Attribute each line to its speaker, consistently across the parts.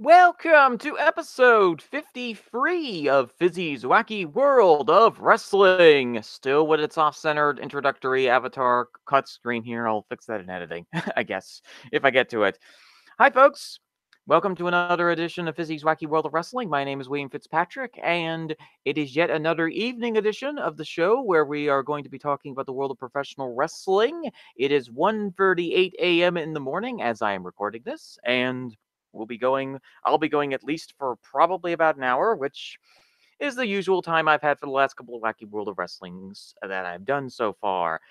Speaker 1: Welcome to episode 53 of Fizzy's Wacky World of Wrestling. Still with its off-centered introductory avatar cut screen here. I'll fix that in editing, I guess, if I get to it. Hi, folks. Welcome to another edition of Fizzy's Wacky World of Wrestling. My name is William Fitzpatrick, and it is yet another evening edition of the show where we are going to be talking about the world of professional wrestling. It is 1:38 a.m. in the morning as I am recording this, and I'll be going at least for probably about an hour, which is the usual time I've had for the last couple of Wacky World of Wrestlings that I've done so far.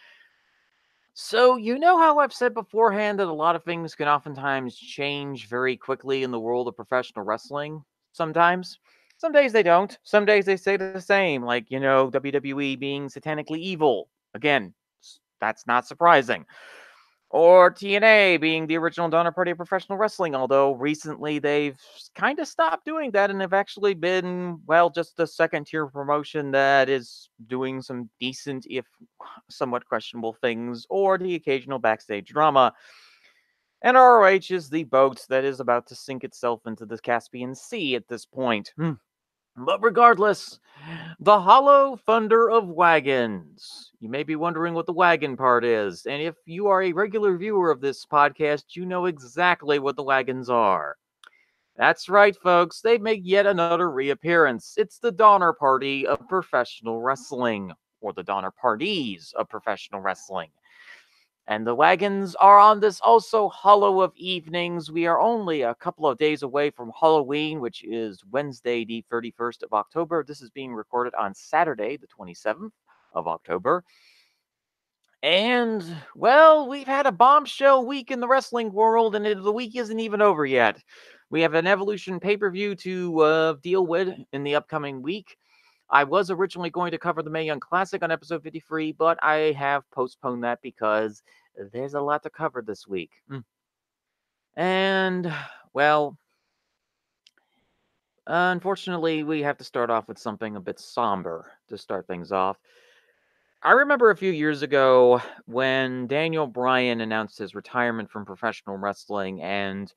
Speaker 1: So, you know how I've said beforehand that a lot of things can oftentimes change very quickly in the world of professional wrestling? Sometimes. Some days they don't. Some days they stay the same, like, WWE being satanically evil. Again, that's not surprising. Or TNA being the original Donner Party of professional wrestling, although recently they've kind of stopped doing that and have actually been, well, just a second tier promotion that is doing some decent, if somewhat questionable things, or the occasional backstage drama. And ROH is the boat that is about to sink itself into the Caspian Sea at this point. But regardless, the hollow thunder of wagons. You may be wondering what the wagon part is, and if you are a regular viewer of this podcast, you know exactly what the wagons are. That's right, folks, they make yet another reappearance. It's the Donner Party of professional wrestling, or the Donner Parties of professional wrestling. And the wagons are on this also hollow of evenings. We are only a couple of days away from Halloween, which is Wednesday, the 31st of October. This is being recorded on Saturday, the 27th of October. And, well, we've had a bombshell week in the wrestling world, and the week isn't even over yet. We have an Evolution pay-per-view to deal with in the upcoming week. I was originally going to cover the Mae Young Classic on episode 53, but I have postponed that because there's a lot to cover this week. And, well, unfortunately, we have to start off with something a bit somber to start things off. I remember a few years ago when Daniel Bryan announced his retirement from professional wrestling, and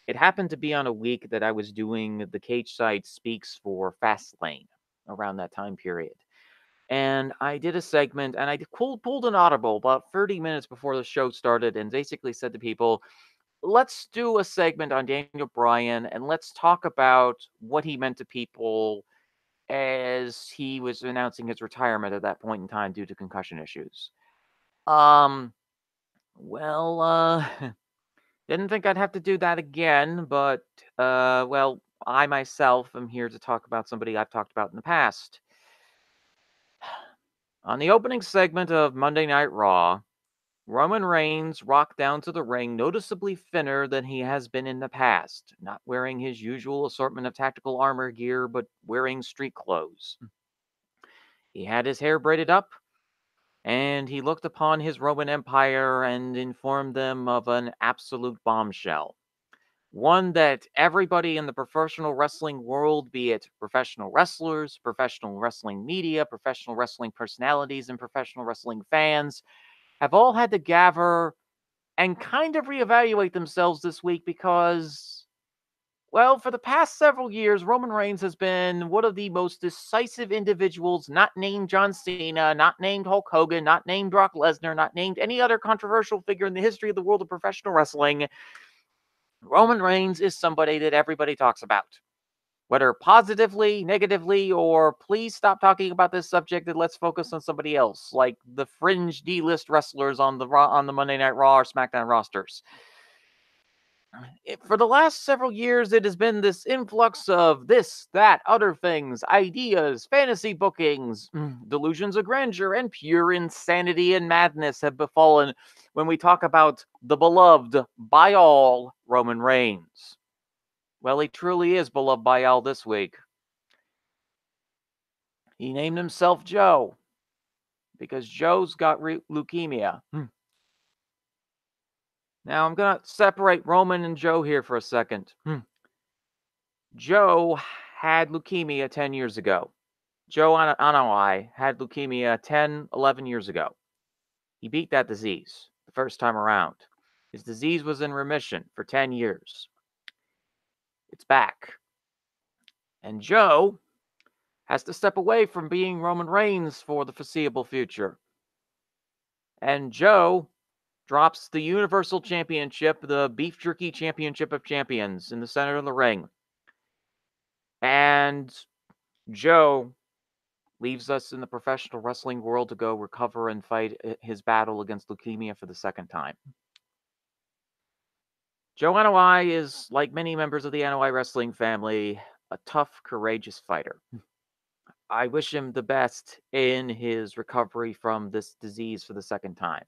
Speaker 1: it happened to be on a week that I was doing the Cage Side Speaks for Fastlane around that time period. And I did a segment, and I pulled an audible about 30 minutes before the show started and basically said to people, let's do a segment on Daniel Bryan, and let's talk about what he meant to people as he was announcing his retirement at that point in time due to concussion issues. Um, well, didn't think I'd have to do that again, but, well, I myself am here to talk about somebody I've talked about in the past. On the opening segment of Monday Night Raw, Roman Reigns rocked down to the ring noticeably thinner than he has been in the past, not wearing his usual assortment of tactical armor gear, but wearing street clothes. He had his hair braided up, and he looked upon his Roman Empire and informed them of an absolute bombshell. One that everybody in the professional wrestling world, be it professional wrestlers, professional wrestling media, professional wrestling personalities, and professional wrestling fans, have all had to gather and kind of reevaluate themselves this week because, well, for the past several years, Roman Reigns has been one of the most decisive individuals, not named John Cena, not named Hulk Hogan, not named Brock Lesnar, not named any other controversial figure in the history of the world of professional wrestling. Roman Reigns is somebody that everybody talks about. Whether positively, negatively, or please stop talking about this subject and let's focus on somebody else, like the fringe D-list wrestlers on the Monday Night Raw or SmackDown rosters. For the last several years, it has been this influx of this, that, other things, ideas, fantasy bookings, delusions of grandeur, and pure insanity and madness have befallen when we talk about the beloved by all Roman Reigns. Well, he truly is beloved by all this week. He named himself Joe because Joe's got leukemia. Now, I'm going to separate Roman and Joe here for a second. Joe had leukemia 10 years ago. Joe Anawai had leukemia 10, 11 years ago. He beat that disease the first time around. His disease was in remission for 10 years. It's back. And Joe has to step away from being Roman Reigns for the foreseeable future. And Joe drops the Universal Championship, the Beef Jerky Championship of Champions, in the center of the ring. And Joe leaves us in the professional wrestling world to go recover and fight his battle against leukemia for the second time. Joe Anoa'i is, like many members of the Anoa'i wrestling family, a tough, courageous fighter. I wish him the best in his recovery from this disease for the second time.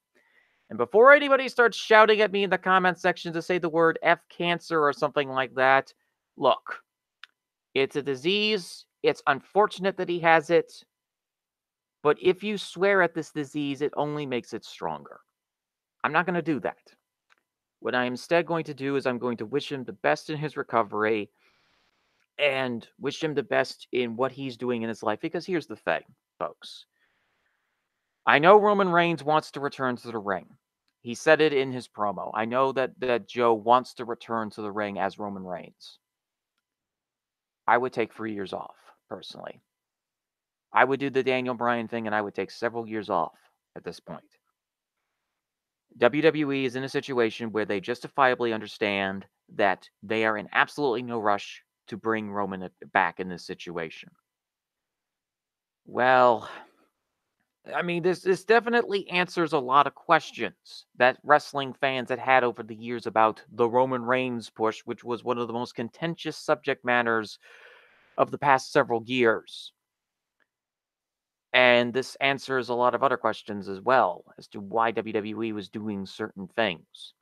Speaker 1: And before anybody starts shouting at me in the comment section to say the word F cancer or something like that, look, it's a disease. It's unfortunate that he has it. But if you swear at this disease, it only makes it stronger. I'm not going to do that. What I'm instead going to do is I'm going to wish him the best in his recovery and wish him the best in what he's doing in his life. Because here's the thing, folks. I know Roman Reigns wants to return to the ring. He said it in his promo. I know that Joe wants to return to the ring as Roman Reigns. I would take 3 years off, personally. I would do the Daniel Bryan thing, and I would take several years off at this point. WWE is in a situation where they justifiably understand that they are in absolutely no rush to bring Roman back in this situation. Well, I mean, this definitely answers a lot of questions that wrestling fans had over the years about the Roman Reigns push, which was one of the most contentious subject matters of the past several years. And this answers a lot of other questions as well as to why WWE was doing certain things.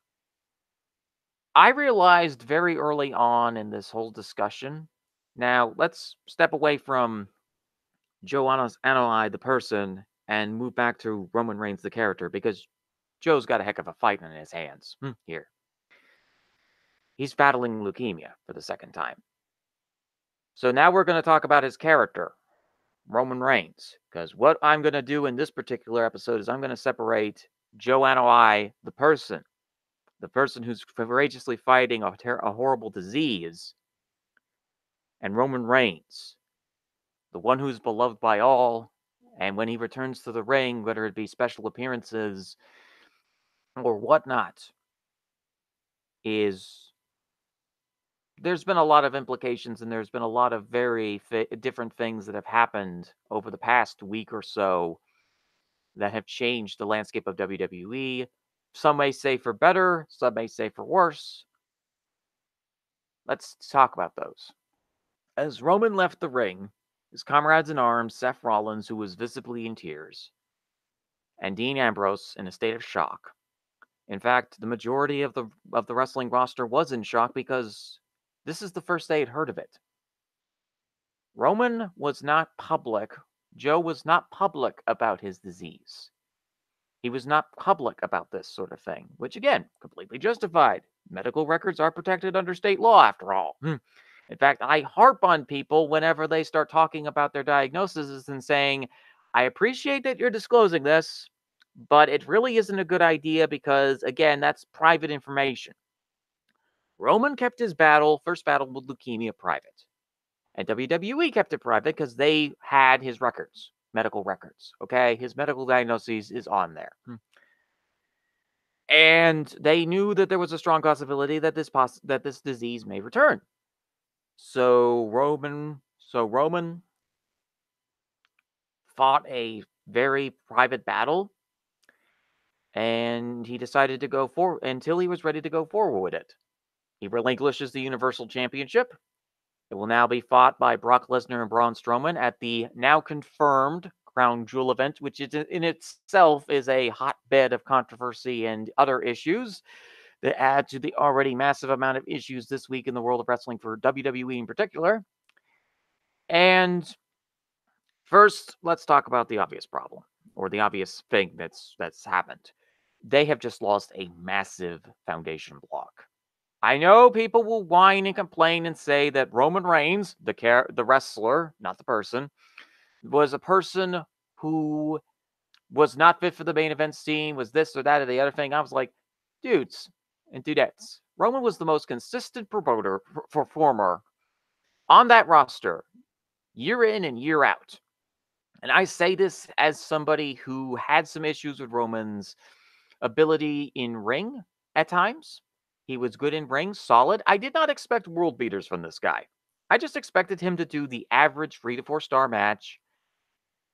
Speaker 1: I realized very early on in this whole discussion. Now, let's step away from Joe Anoa'i, the person, and move back to Roman Reigns, the character, because Joe's got a heck of a fight in his hands here. He's battling leukemia for the second time. So now we're going to talk about his character, Roman Reigns, because what I'm going to do in this particular episode is I'm going to separate Joe Anoa'i, the person who's courageously fighting a horrible disease, and Roman Reigns, the one who's beloved by all, and when he returns to the ring, whether it be special appearances or whatnot, there's been a lot of implications, and there's been a lot of very different things that have happened over the past week or so that have changed the landscape of WWE. Some may say for better, some may say for worse. Let's talk about those. As Roman left the ring, his comrades in arms, Seth Rollins, who was visibly in tears, and Dean Ambrose in a state of shock. In fact, the majority of the wrestling roster was in shock because this is the first they had heard of it. Roman was not public. Joe was not public about his disease. He was not public about this sort of thing, which again, completely justified. Medical records are protected under state law, after all. In fact, I harp on people whenever they start talking about their diagnoses and saying, I appreciate that you're disclosing this, but it really isn't a good idea because, again, that's private information. Roman kept his first battle with leukemia private. And WWE kept it private because they had his records, medical records, okay? His medical diagnosis is on there. And they knew that there was a strong possibility that this disease may return. So Roman fought a very private battle, and he decided to go forward until he was ready to go forward with it. He relinquishes the Universal Championship. It will now be fought by Brock Lesnar and Braun Strowman at the now confirmed Crown Jewel event, which in itself is a hotbed of controversy and other issues that add to the already massive amount of issues this week in the world of wrestling for WWE in particular. And first, let's talk about the obvious problem, or the obvious thing that's happened. They have just lost a massive foundation block. I know people will whine and complain and say that Roman Reigns, the wrestler, not the person, was a person who was not fit for the main event scene, was this or that or the other thing. I was like, dudes, and dudettes. Roman was the most consistent performer on that roster, year in and year out. And I say this as somebody who had some issues with Roman's ability in ring at times. He was good in ring, solid. I did not expect world beaters from this guy. I just expected him to do the average 3 to 4 star match.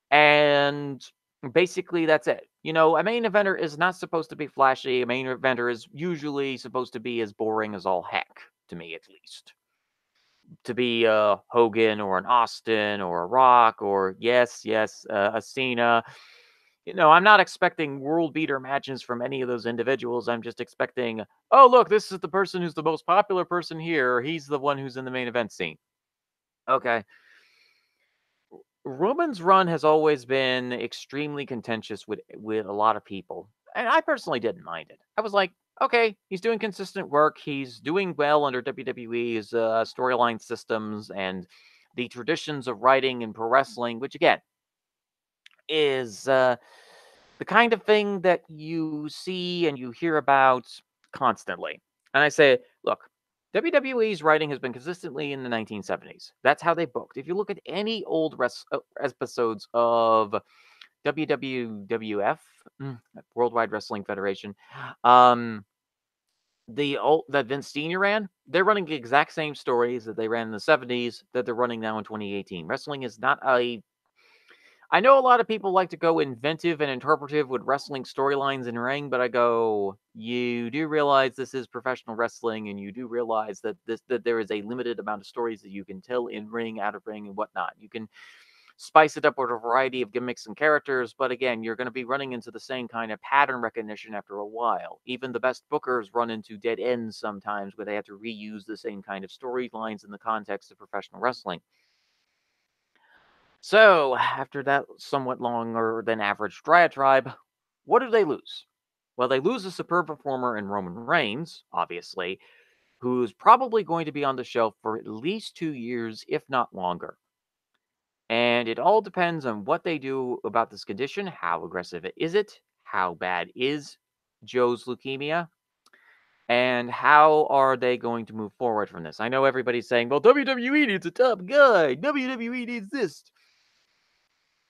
Speaker 1: And basically, that's it. A main eventer is not supposed to be flashy. A main eventer is usually supposed to be as boring as all heck, to me at least. To be a Hogan or an Austin or a Rock or, yes, a Cena. I'm not expecting world beater matches from any of those individuals. I'm just expecting, oh, look, this is the person who's the most popular person here. He's the one who's in the main event scene. Okay. Roman's run has always been extremely contentious with a lot of people. And I personally didn't mind it. I was like, okay, he's doing consistent work. He's doing well under WWE's storyline systems and the traditions of writing and pro wrestling, which again is the kind of thing that you see and you hear about constantly. And I say, look, WWE's writing has been consistently in the 1970s. That's how they booked. If you look at any old episodes of WWF, Worldwide Wrestling Federation, that Vince Senior ran, they're running the exact same stories that they ran in the 70s that they're running now in 2018. Wrestling is not a I know a lot of people like to go inventive and interpretive with wrestling storylines in ring, but I go, you do realize this is professional wrestling, and you do realize that there is a limited amount of stories that you can tell in ring, out of ring, and whatnot. You can spice it up with a variety of gimmicks and characters, but again, you're going to be running into the same kind of pattern recognition after a while. Even the best bookers run into dead ends sometimes where they have to reuse the same kind of storylines in the context of professional wrestling. So, after that somewhat longer than average diatribe, what do they lose? Well, they lose a superb performer in Roman Reigns, obviously, who's probably going to be on the shelf for at least 2 years, if not longer. And it all depends on what they do about this condition. How aggressive is it? How bad is Joe's leukemia? And how are they going to move forward from this? I know everybody's saying, well, WWE needs a top guy. WWE needs this.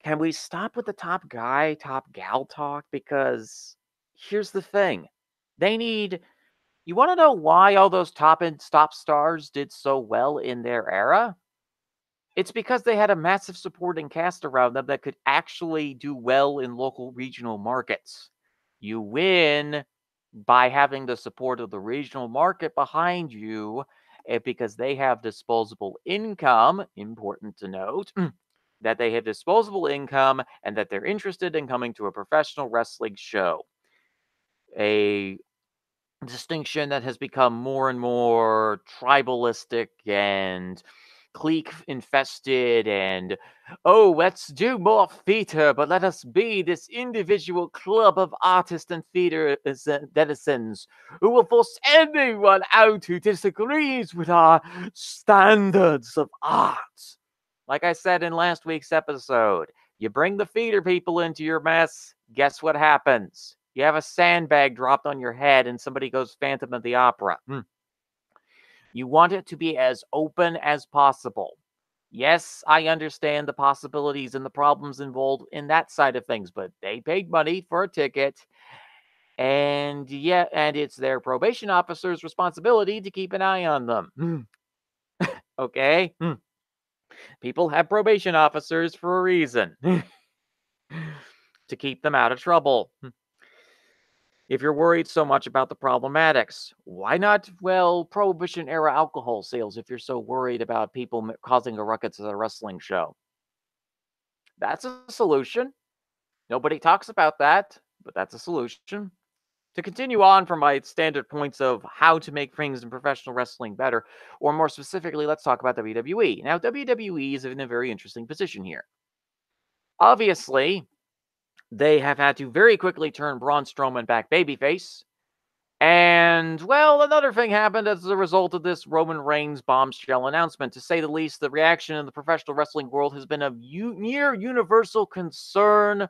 Speaker 1: Can we stop with the top guy, top gal talk? Because here's the thing. You want to know why all those top and stop stars did so well in their era? It's because they had a massive supporting cast around them that could actually do well in local regional markets. You win by having the support of the regional market behind you because they have disposable income, important to note, that they have disposable income and that they're interested in coming to a professional wrestling show. A distinction that has become more and more tribalistic and clique infested and let's do more theater, but let us be this individual club of artists and theater denizens who will force anyone out who disagrees with our standards of art. Like I said in last week's episode, you bring the theater people into your mess, guess what happens? You have a sandbag dropped on your head and somebody goes Phantom of the Opera. You want it to be as open as possible. Yes, I understand the possibilities and the problems involved in that side of things, but they paid money for a ticket. And it's their probation officer's responsibility to keep an eye on them. Okay? People have probation officers for a reason. To keep them out of trouble. If you're worried so much about the problematics, why not, Prohibition era alcohol sales if you're so worried about people causing a ruckus at a wrestling show? That's a solution. Nobody talks about that, but that's a solution. To continue on from my standard points of how to make things in professional wrestling better, or more specifically, let's talk about WWE. Now, WWE is in a very interesting position here. Obviously, they have had to very quickly turn Braun Strowman back babyface. And, another thing happened as a result of this Roman Reigns bombshell announcement. To say the least, the reaction in the professional wrestling world has been of near universal concern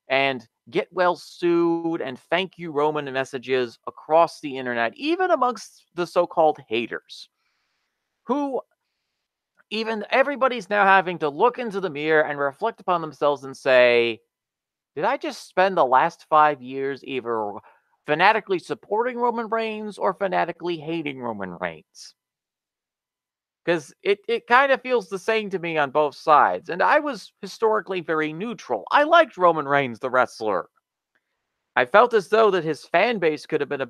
Speaker 1: and get well sued and thank you Roman messages across the internet, even amongst the so-called haters, who even everybody's now having to look into the mirror and reflect upon themselves and say, did I just spend the last 5 years either fanatically supporting Roman Reigns or fanatically hating Roman Reigns? Because it kind of feels the same to me on both sides. And I was historically very neutral. I liked Roman Reigns, the wrestler. I felt as though that his fan base could have been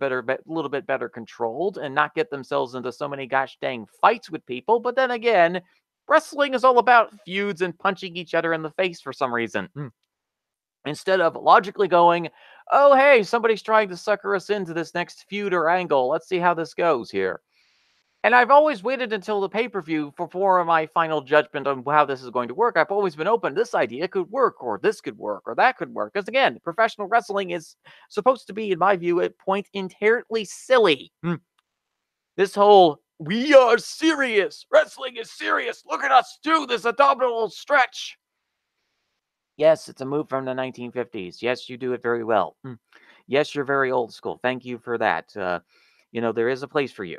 Speaker 1: little bit better controlled and not get themselves into so many gosh dang fights with people. But then again, wrestling is all about feuds and punching each other in the face for some reason. Instead of logically going, oh, hey, somebody's trying to sucker us into this next feud or angle. Let's see how this goes here. And I've always waited until the pay-per-view for my final judgment on how this is going to work. I've always been open. This idea could work, or this could work, or that could work. Because again, professional wrestling is supposed to be, in my view, at point inherently silly. This whole, we are serious. Wrestling is serious. Look at us do this abdominal stretch. Yes, it's a move from the 1950s. Yes, you do it very well. Yes, you're very old school. Thank you for that. There is a place for you.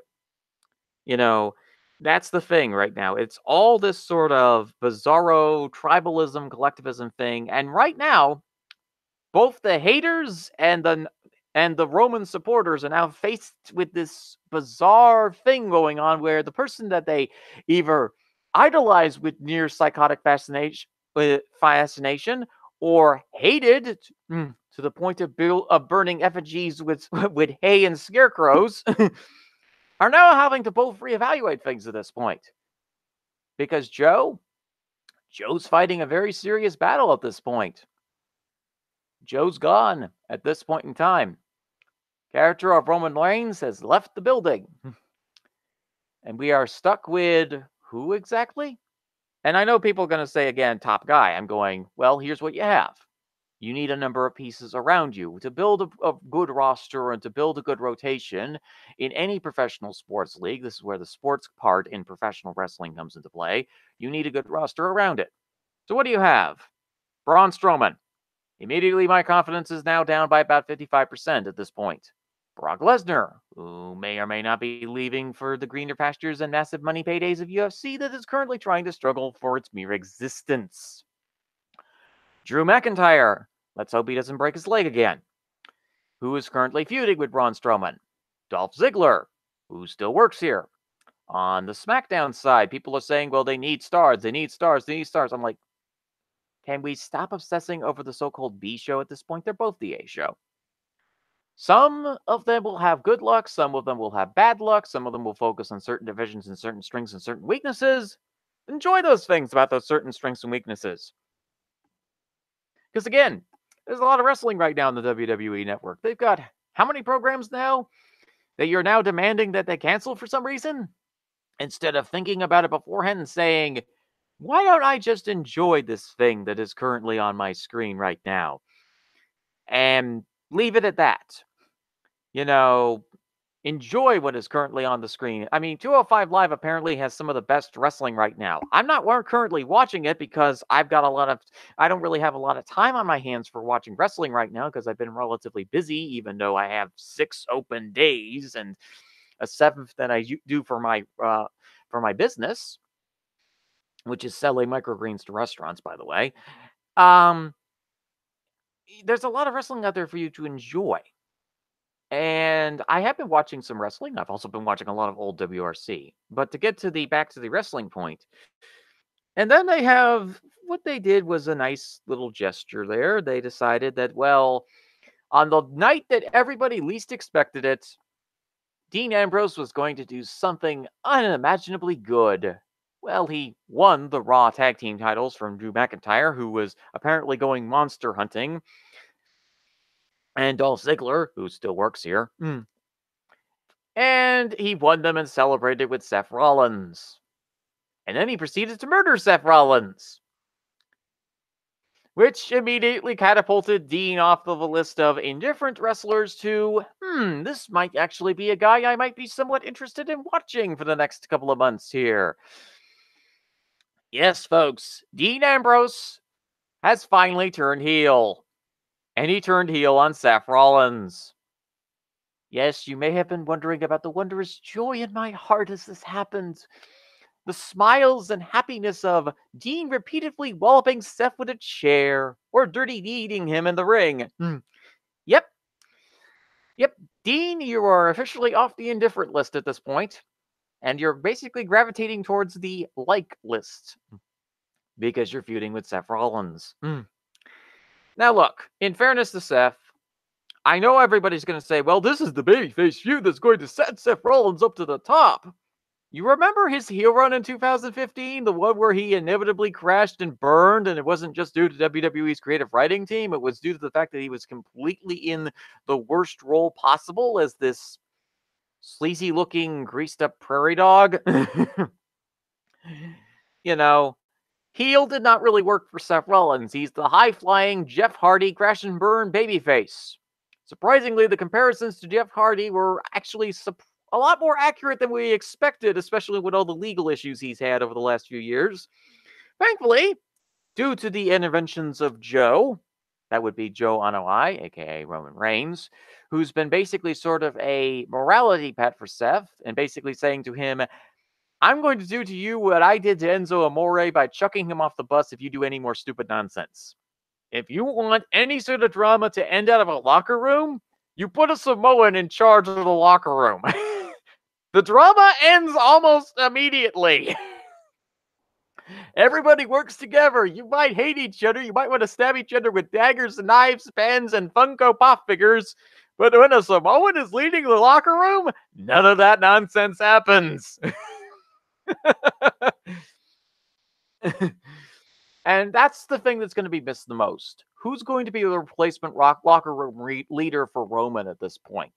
Speaker 1: That's the thing right now. It's all this sort of bizarro tribalism, collectivism thing. And right now, both the haters and the Roman supporters are now faced with this bizarre thing going on where the person that they either idolize with near psychotic fascination or hated to the point of burning effigies with with hay and scarecrows are now having to both reevaluate things at this point. Because Joe's fighting a very serious battle at this point. Joe's gone at this point in time. Character of Roman Reigns has left the building. And we are stuck with who exactly? And I know people are going to say again, top guy. I'm going, well, here's what you have. You need a number of pieces around you to build a good roster and to build a good rotation in any professional sports league. This is where the sports part in professional wrestling comes into play. You need a good roster around it. So what do you have? Braun Strowman. Immediately, my confidence is now down by about 55% at this point. Brock Lesnar, who may or may not be leaving for the greener pastures and massive money paydays of UFC that is currently trying to struggle for its mere existence. Drew McIntyre, let's hope he doesn't break his leg again, who is currently feuding with Braun Strowman. Dolph Ziggler, who still works here. On the SmackDown side, people are saying, well, they need stars, they need stars, they need stars. I'm like, can we stop obsessing over the so-called B show at this point? They're both the A show. Some of them will have good luck, some of them will have bad luck, some of them will focus on certain divisions and certain strengths and certain weaknesses. Enjoy those things about those certain strengths and weaknesses. Because again, there's a lot of wrestling right now in the WWE network. They've got how many programs now that you're now demanding that they cancel for some reason? Instead of thinking about it beforehand and saying, why don't I just enjoy this thing that is currently on my screen right now? And leave it at that. Enjoy what is currently on the screen. I mean, 205 Live apparently has some of the best wrestling right now. I'm not currently watching it because I don't really have a lot of time on my hands for watching wrestling right now because I've been relatively busy, even though I have 6 open days and a 7th that I do for my business, which is selling microgreens to restaurants, by the way. There's a lot of wrestling out there for you to enjoy. And I have been watching some wrestling. I've also been watching a lot of old WRC. But to get back to the wrestling point, and then what they did was a nice little gesture there. They decided that, well, on the night that everybody least expected it, Dean Ambrose was going to do something unimaginably good. Well, he won the Raw Tag Team titles from Drew McIntyre, who was apparently going monster hunting, and Dolph Ziggler, who still works here. And he won them and celebrated with Seth Rollins. And then he proceeded to murder Seth Rollins, which immediately catapulted Dean off of a list of indifferent wrestlers to, this might actually be a guy I might be somewhat interested in watching for the next couple of months here. Yes, folks, Dean Ambrose has finally turned heel. and he turned heel on Seth Rollins. Yes, you may have been wondering about the wondrous joy in my heart as this happened. The smiles and happiness of Dean repeatedly walloping Seth with a chair or dirty deeding him in the ring. Yep. Yep. Dean, you are officially off the indifferent list at this point, and you're basically gravitating towards the like list because you're feuding with Seth Rollins. Now, look, in fairness to Seth, I know everybody's going to say, well, this is the babyface feud that's going to set Seth Rollins up to the top. You remember his heel run in 2015? The one where he inevitably crashed and burned, and it wasn't just due to WWE's creative writing team. It was due to the fact that he was completely in the worst role possible as this sleazy-looking, greased-up prairie dog. You know, heel did not really work for Seth Rollins. He's the high-flying, Jeff Hardy, crash and burn babyface. Surprisingly, the comparisons to Jeff Hardy were actually a lot more accurate than we expected, especially with all the legal issues he's had over the last few years. Thankfully, due to the interventions of Joe, that would be Joe Anoa'i, aka Roman Reigns, who's been basically sort of a morality pet for Seth, and basically saying to him, I'm going to do to you what I did to Enzo Amore by chucking him off the bus if you do any more stupid nonsense. If you want any sort of drama to end out of a locker room, you put a Samoan in charge of the locker room. The drama ends almost immediately. Everybody works together. You might hate each other. You might want to stab each other with daggers, knives, pens, and Funko Pop figures. But when a Samoan is leading the locker room, none of that nonsense happens. And that's the thing that's going to be missed the most. Who's going to be the replacement locker room leader for Roman at this point?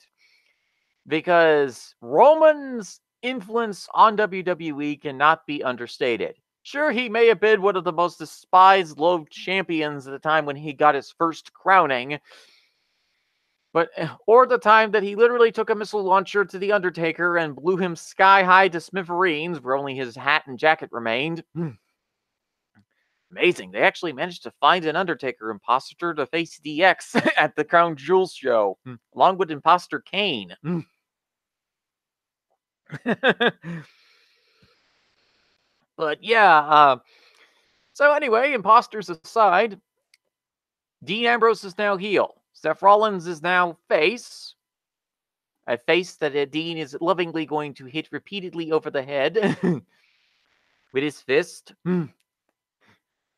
Speaker 1: Because Roman's influence on WWE cannot be understated. Sure, he may have been one of the most despised, loathed champions at the time when he got his first crowning, or the time that he literally took a missile launcher to The Undertaker and blew him sky high to smithereens, where only his hat and jacket remained. Amazing. They actually managed to find an Undertaker imposter to face DX at the Crown Jewels show, along with imposter Kane. But yeah, so anyway, imposters aside, Dean Ambrose is now heel. Seth Rollins is now face. A face that Dean is lovingly going to hit repeatedly over the head with his fist.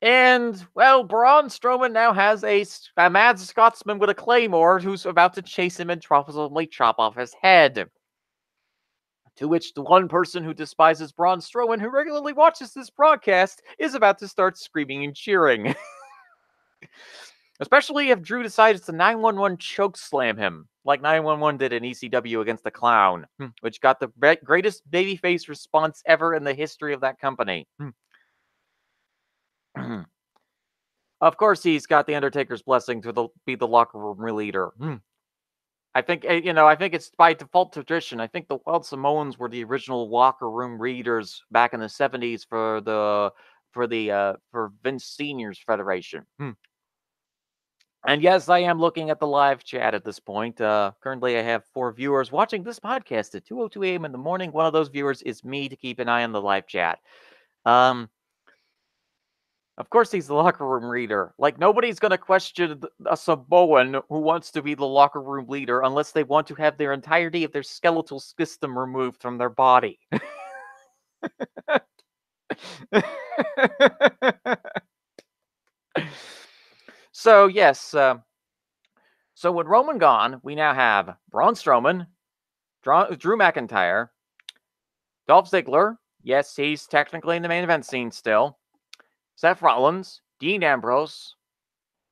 Speaker 1: And, well, Braun Strowman now has a mad Scotsman with a claymore who's about to chase him and probably chop off his head. To which the one person who despises Braun Strowman, who regularly watches this broadcast, is about to start screaming and cheering. Especially if Drew decides to 911 chokeslam him, like 911 did in ECW against the Clown, which got the greatest babyface response ever in the history of that company. Of course, he's got the Undertaker's blessing to be the locker room leader. I think I think it's by default tradition. I think the Wild Samoans were the original locker room leaders back in the 70s for Vince Senior's Federation. And yes, I am looking at the live chat at this point. Currently, I have 4 viewers watching this podcast at 2:02 a.m. in the morning. One of those viewers is me to keep an eye on the live chat. Of course, he's the locker room leader. Like, nobody's going to question a Samoan who wants to be the locker room leader unless they want to have their entirety of their skeletal system removed from their body. So, yes. So, with Roman gone, we now have Braun Strowman, Drew McIntyre, Dolph Ziggler. Yes, he's technically in the main event scene still. Seth Rollins, Dean Ambrose,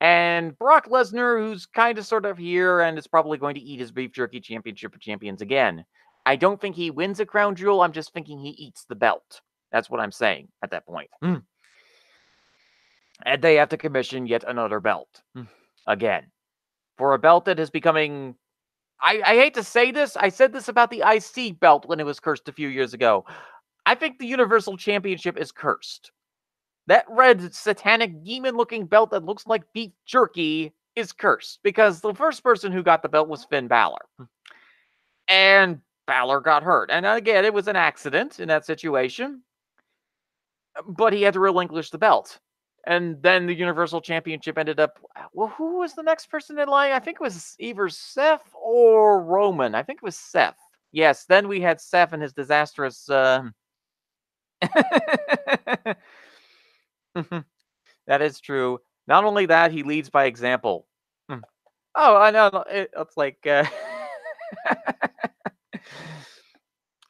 Speaker 1: and Brock Lesnar, who's kind of sort of here and is probably going to eat his beef jerky championship of champions again. I don't think he wins a crown jewel. I'm just thinking he eats the belt. That's what I'm saying at that point. And they have to commission yet another belt. Again. For a belt that is becoming... I hate to say this. I said this about the IC belt when it was cursed a few years ago. I think the Universal Championship is cursed. That red, satanic, demon-looking belt that looks like beef jerky is cursed because the first person who got the belt was Finn Balor. And Balor got hurt. And again, it was an accident in that situation, but he had to relinquish the belt. And then the Universal Championship ended up. Well, who was the next person in line? I think it was either Seth or Roman. I think it was Seth. Yes, then we had Seth and his disastrous. That is true. Not only that, he leads by example. Mm. Oh, I know. It's like.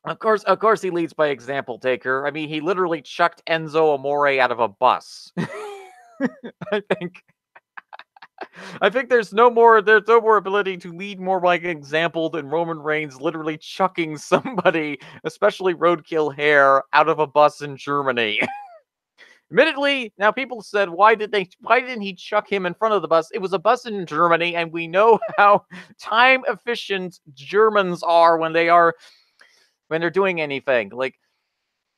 Speaker 1: Of course, he leads by example, Taker. I mean, he literally chucked Enzo Amore out of a bus. I think. I think there's no more ability to lead more by example than Roman Reigns literally chucking somebody, especially Roadkill Hair, out of a bus in Germany. Admittedly, now people said, why didn't he chuck him in front of the bus? It was a bus in Germany, and we know how time efficient Germans are when they're doing anything. Like,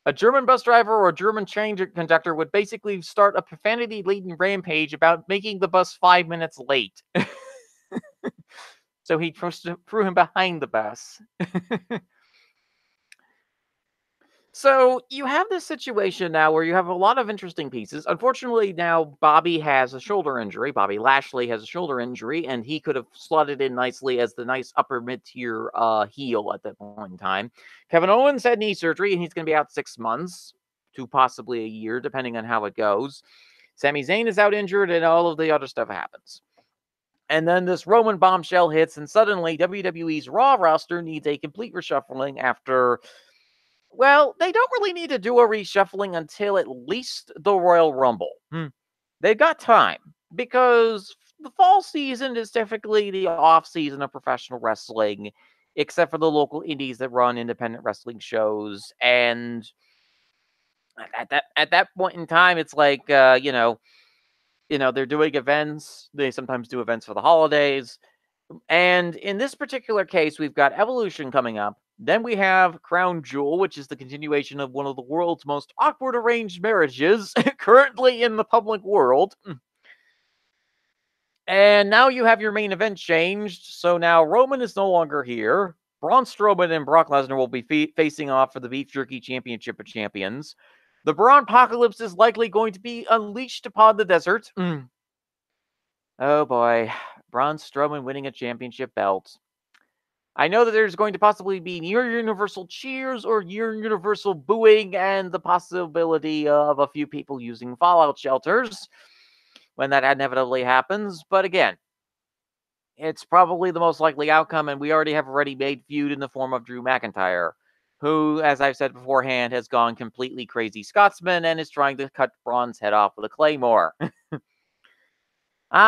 Speaker 1: a German bus driver or a German train conductor would basically start a profanity-laden rampage about making the bus 5 minutes late. So he threw him behind the bus. So you have this situation now where you have a lot of interesting pieces. Unfortunately, now Bobby has a shoulder injury. Bobby Lashley has a shoulder injury, and he could have slotted in nicely as the nice upper mid-tier heel at that point in time. Kevin Owens had knee surgery, and he's going to be out 6 months to possibly a year, depending on how it goes. Sami Zayn is out injured, and all of the other stuff happens. And then this Roman bombshell hits, and suddenly WWE's Raw roster needs a complete reshuffling after. Well, they don't really need to do a reshuffling until at least the Royal Rumble. They've got time because the fall season is typically the off season of professional wrestling, except for the local indies that run independent wrestling shows. And at that point in time, it's like they're doing events. They sometimes do events for the holidays. And in this particular case, we've got Evolution coming up. Then we have Crown Jewel, which is the continuation of one of the world's most awkward arranged marriages currently in the public world. And now you have your main event changed. So now Roman is no longer here. Braun Strowman and Brock Lesnar will be facing off for the Beef Jerky Championship of Champions. The Braun Apocalypse is likely going to be unleashed upon the desert. Oh boy. Braun Strowman winning a championship belt. I know that there's going to possibly be near universal cheers or near universal booing and the possibility of a few people using fallout shelters when that inevitably happens. But again, it's probably the most likely outcome, and we already have a ready-made feud in the form of Drew McIntyre, who, as I've said beforehand, has gone completely crazy Scotsman and is trying to cut Braun's head off with a claymore.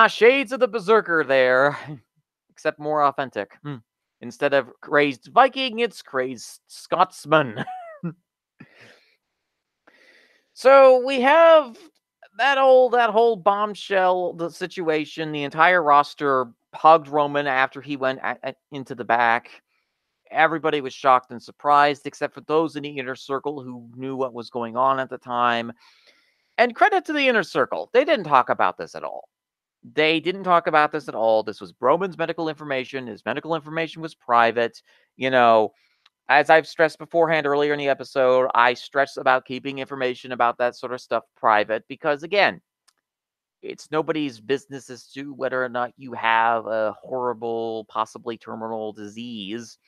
Speaker 1: Shades of the Berserker there, except more authentic. Instead of crazed Viking, it's crazed Scotsman. So we have that whole bombshell situation. The entire roster hugged Roman after he went into the back. Everybody was shocked and surprised, except for those in the inner circle who knew what was going on at the time. And credit to the inner circle. They didn't talk about this at all. This was Roman's medical information. His medical information was private. As I've stressed beforehand earlier in the episode, I stress about keeping information about that sort of stuff private because, again, it's nobody's business as to whether or not you have a horrible, possibly terminal disease.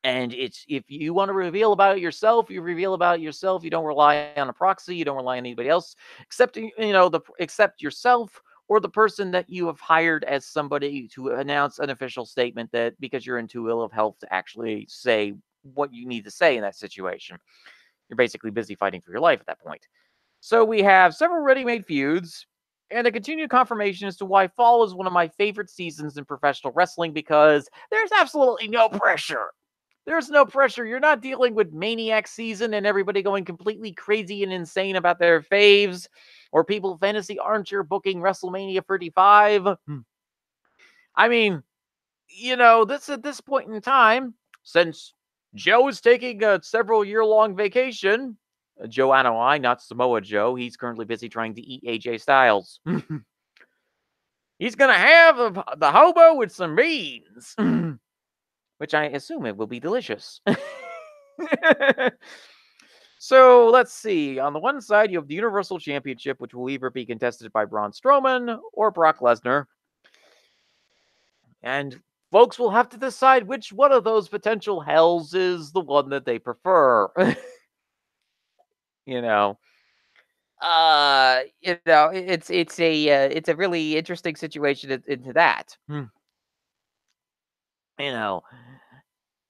Speaker 1: And if you want to reveal about it yourself, you reveal about it yourself. You don't rely on a proxy. You don't rely on anybody else, except except yourself or the person that you have hired as somebody to announce an official statement that because you're in too ill of health to actually say what you need to say in that situation. You're basically busy fighting for your life at that point. So we have several ready-made feuds and a continued confirmation as to why fall is one of my favorite seasons in professional wrestling because there's absolutely no pressure. There's no pressure. You're not dealing with Maniac season and everybody going completely crazy and insane about their faves or people fantasy armchair booking WrestleMania 35. I mean, this at this point in time, since Joe is taking a several year-long vacation, Joe Anoa'i, not Samoa Joe, he's currently busy trying to eat AJ Styles. He's gonna have the hobo with some beans, which I assume it will be delicious. So let's see. On the one side, you have the Universal Championship, which will either be contested by Braun Strowman or Brock Lesnar. And folks will have to decide which one of those potential hells is the one that they prefer. you know, it's a really interesting situation into that. You know,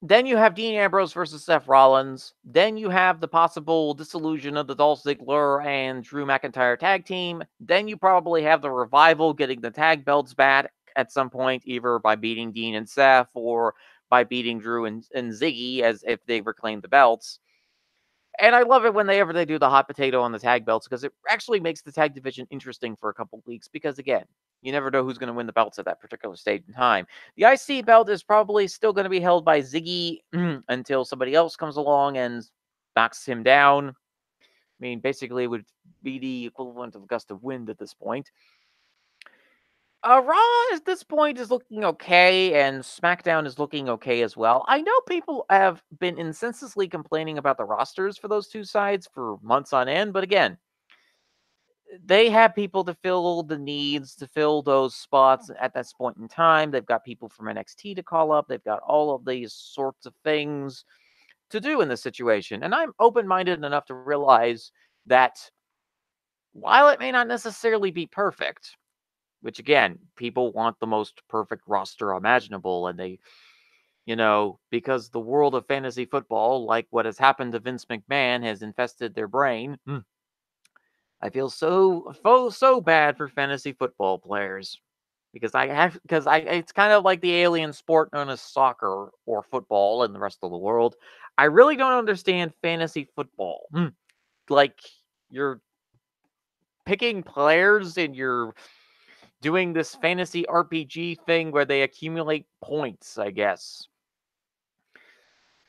Speaker 1: then you have Dean Ambrose versus Seth Rollins. Then you have the possible dissolution of the Dolph Ziggler and Drew McIntyre tag team. Then you probably have the Revival getting the tag belts back at some point, either by beating Dean and Seth or by beating Drew and Ziggy as if they reclaim the belts. And I love it whenever they do the hot potato on the tag belts because it actually makes the tag division interesting for a couple weeks. Because again, you never know who's going to win the belts at that particular stage in time. The IC belt is probably still going to be held by Ziggy until somebody else comes along and knocks him down. I mean, basically, it would be the equivalent of a gust of wind at this point. Raw at this point is looking okay, and SmackDown is looking okay as well. I know people have been incessantly complaining about the rosters for those two sides for months on end, but again, they have people to fill the needs, to fill those spots at this point in time. They've got people from NXT to call up. They've got all of these sorts of things to do in this situation. And I'm open minded enough to realize that while it may not necessarily be perfect, which again, people want the most perfect roster imaginable, and they, because the world of fantasy football, like what has happened to Vince McMahon, has infested their brain. I feel so bad for fantasy football players because it's kind of like the alien sport known as soccer or football in the rest of the world. I really don't understand fantasy football. Like you're picking players and you're doing this fantasy RPG thing where they accumulate points, I guess.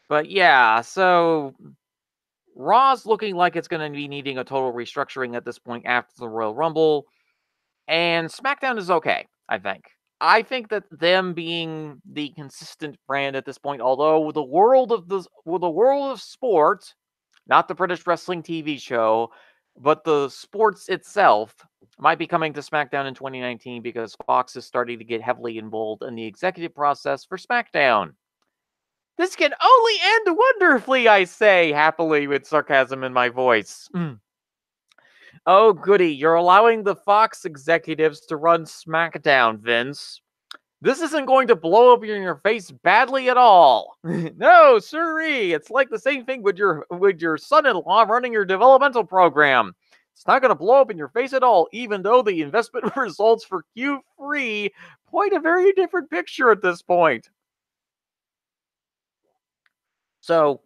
Speaker 1: But yeah, so Raw's looking like it's going to be needing a total restructuring at this point after the Royal Rumble, and SmackDown is okay, I think. I think that them being the consistent brand at this point, although the world of sport, not the British wrestling TV show, but the sports itself might be coming to SmackDown in 2019 because Fox is starting to get heavily involved in the executive process for SmackDown. This can only end wonderfully, I say, happily with sarcasm in my voice. Oh, goody, you're allowing the Fox executives to run SmackDown, Vince. This isn't going to blow up in your face badly at all. No, sirree. It's like the same thing with your son-in-law running your developmental program. It's not going to blow up in your face at all, even though the investment results for Q3 point a very different picture at this point. So,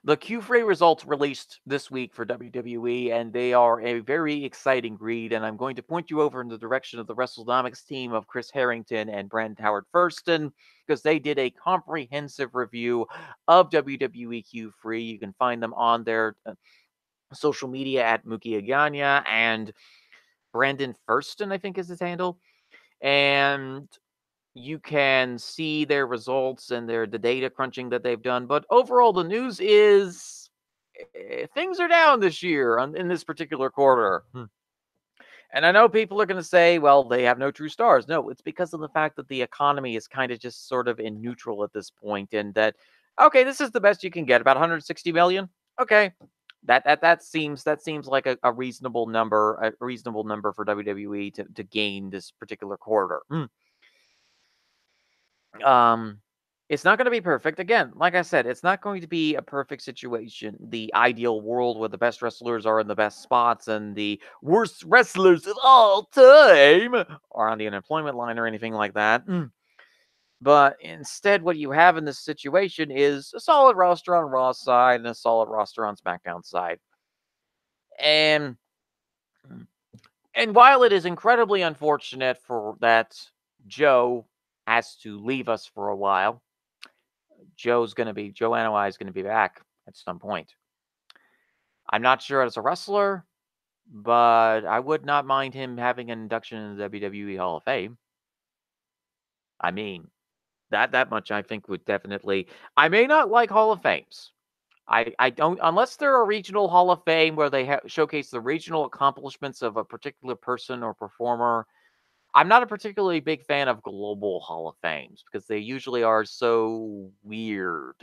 Speaker 1: the Q3 results released this week for WWE, and they are a very exciting read. And I'm going to point you over in the direction of the WrestleNomics team of Chris Harrington and Brandon Howard Furston, because they did a comprehensive review of WWE Q3. You can find them on their social media at Mookie Aganya and Brandon Furston, I think is his handle. And you can see their results and the data crunching that they've done. But overall, the news is things are down this year in this particular quarter. And I know people are going to say, well, they have no true stars. No, it's because of the fact that the economy is kind of just sort of in neutral at this point, and that okay, this is the best you can get, about 160 million. Okay, that seems like a reasonable number, for WWE to gain this particular quarter. Um, it's not going to be perfect. Again, like I said, it's not going to be a perfect situation. The ideal world where the best wrestlers are in the best spots and the worst wrestlers of all time are on the unemployment line or anything like that. But instead, what you have in this situation is a solid roster on Raw's side and a solid roster on SmackDown's side. And while it is incredibly unfortunate for that Joe has to leave us for a while, Joe Anoa'i is going to be back at some point. I'm not sure as a wrestler, but I would not mind him having an induction in the WWE Hall of Fame. I mean, that much I think would definitely. I may not like Hall of Fames. I don't, unless they're a regional Hall of Fame where they showcase the regional accomplishments of a particular person or performer. I'm not a particularly big fan of global Hall of Fames because they usually are so weird.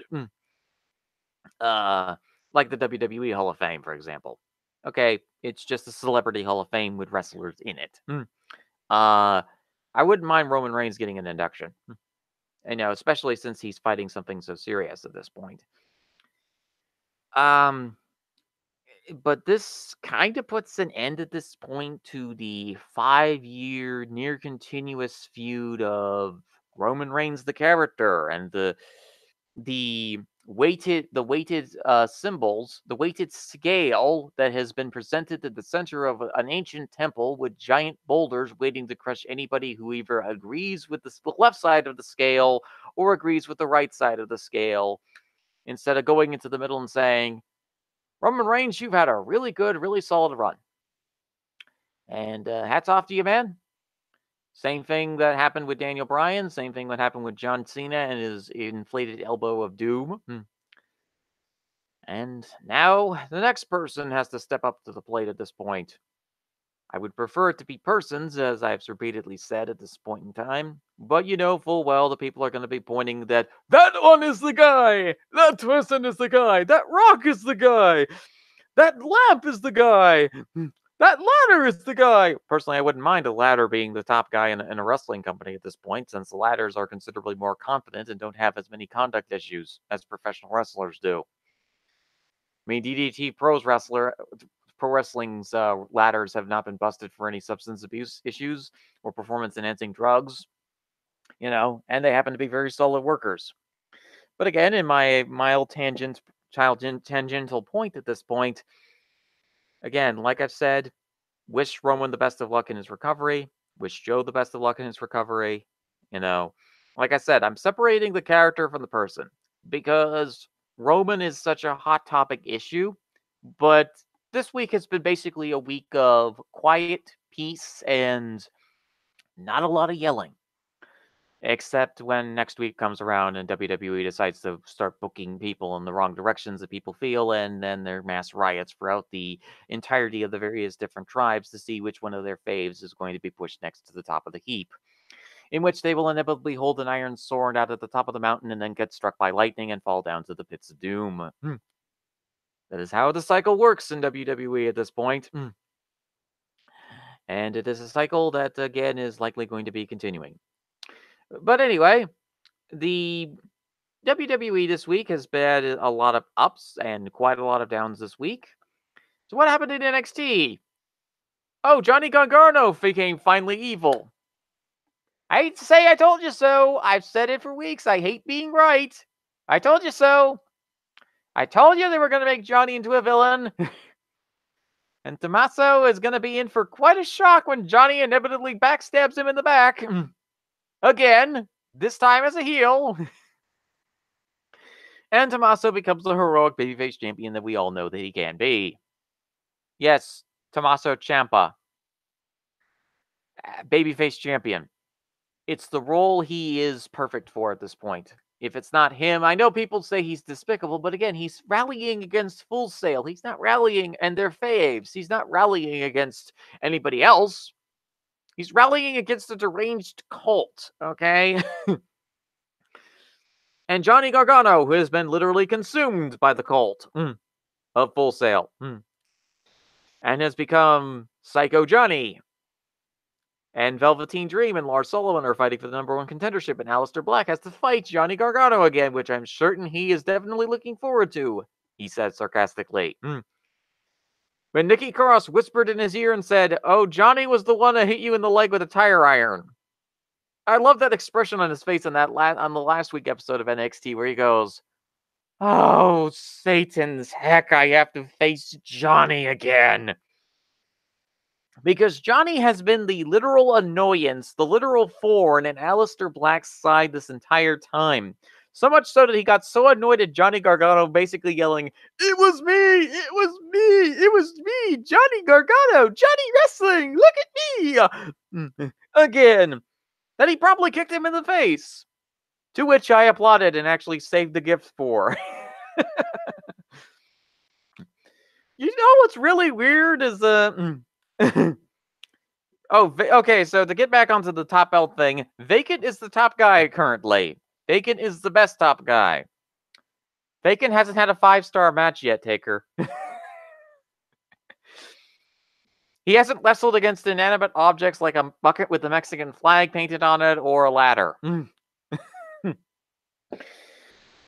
Speaker 1: Uh, like the WWE Hall of Fame, for example. Okay, it's just a celebrity Hall of Fame with wrestlers in it. Uh, I wouldn't mind Roman Reigns getting an induction. Especially since he's fighting something so serious at this point. Um, but this kind of puts an end at this point to the 5-year near continuous feud of Roman Reigns the character and the weighted symbols, the weighted scale that has been presented at the center of an ancient temple with giant boulders waiting to crush anybody who either agrees with the left side of the scale or agrees with the right side of the scale, instead of going into the middle and saying, Roman Reigns, you've had a really good, really solid run. And hats off to you, man. Same thing that happened with Daniel Bryan. Same thing that happened with John Cena and his inflated elbow of doom. And now the next person has to step up to the plate at this point. I would prefer it to be persons, as I've repeatedly said at this point in time. But you know full well the people are going to be pointing that one is the guy! That person is the guy! That rock is the guy! That lamp is the guy! That ladder is the guy! Personally, I wouldn't mind a ladder being the top guy in a wrestling company at this point, since the ladders are considerably more confident and don't have as many conduct issues as professional wrestlers do. I mean, Pro Wrestling's ladders have not been busted for any substance abuse issues or performance enhancing drugs, and they happen to be very solid workers. But again, in my mild tangential point at this point, again, like I've said, wish Roman the best of luck in his recovery, wish Joe the best of luck in his recovery. Like I said, I'm separating the character from the person because Roman is such a hot topic issue, but this week has been basically a week of quiet peace and not a lot of yelling. Except when next week comes around and WWE decides to start booking people in the wrong directions that people feel, and then there are mass riots throughout the entirety of the various different tribes to see which one of their faves is going to be pushed next to the top of the heap, in which they will inevitably hold an iron sword out at the top of the mountain and then get struck by lightning and fall down to the pits of doom. That is how the cycle works in WWE at this point. And it is a cycle that, again, is likely going to be continuing. But anyway, the WWE this week has had a lot of ups and quite a lot of downs this week. So what happened in NXT? Oh, Johnny Gargano became finally evil. I hate to say I told you so. I've said it for weeks. I hate being right. I told you so. I told you they were going to make Johnny into a villain. And Tommaso is going to be in for quite a shock when Johnny inevitably backstabs him in the back. Again, this time as a heel. And Tommaso becomes the heroic babyface champion that we all know that he can be. Yes, Tommaso Ciampa. Babyface champion. It's the role he is perfect for at this point. If it's not him, I know people say he's despicable, but again, he's rallying against Full Sail. He's not rallying, and their faves. He's not rallying against anybody else. He's rallying against a deranged cult, okay? And Johnny Gargano, who has been literally consumed by the cult of Full Sail, and has become Psycho Johnny. And Velveteen Dream and Lars Sullivan are fighting for the number one contendership, and Aleister Black has to fight Johnny Gargano again, which I'm certain he is definitely looking forward to, he said sarcastically. When Nikki Cross whispered in his ear and said, "Oh, Johnny was the one that hit you in the leg with a tire iron." I love that expression on his face on on the last week episode of NXT where he goes, "Oh, Satan's heck, I have to face Johnny again." Because Johnny has been the literal annoyance, the literal thorn in Aleister Black's side this entire time. So much so that he got so annoyed at Johnny Gargano basically yelling, "It was me! It was me! It was me! Johnny Gargano! Johnny Wrestling! Look at me!" Again. That he probably kicked him in the face. To which I applauded and actually saved the gift for. You know what's really weird is okay, so to get back onto the top belt thing, Vacant is the top guy currently. Vacant is the best top guy. Vacant hasn't had a 5-star match yet, Taker. He hasn't wrestled against inanimate objects like a bucket with the Mexican flag painted on it or a ladder.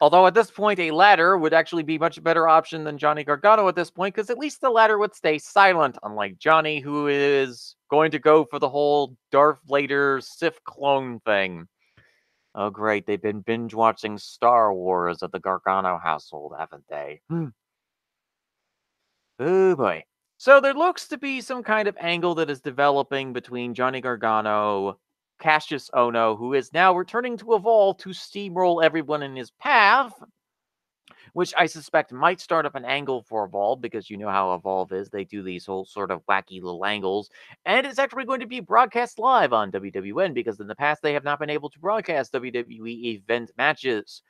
Speaker 1: Although at this point, a ladder would actually be much better option than Johnny Gargano at this point, because at least the ladder would stay silent, unlike Johnny, who is going to go for the whole Darth Vader Sith clone thing. Oh, great. They've been binge-watching Star Wars at the Gargano household, haven't they? Oh, boy. So there looks to be some kind of angle that is developing between Johnny Gargano, Cassius Ohno, who is now returning to Evolve to steamroll everyone in his path, which I suspect might start up an angle for Evolve, because you know how Evolve is. They do these whole sort of wacky little angles, and it's actually going to be broadcast live on WWN, because in the past they have not been able to broadcast WWE event matches,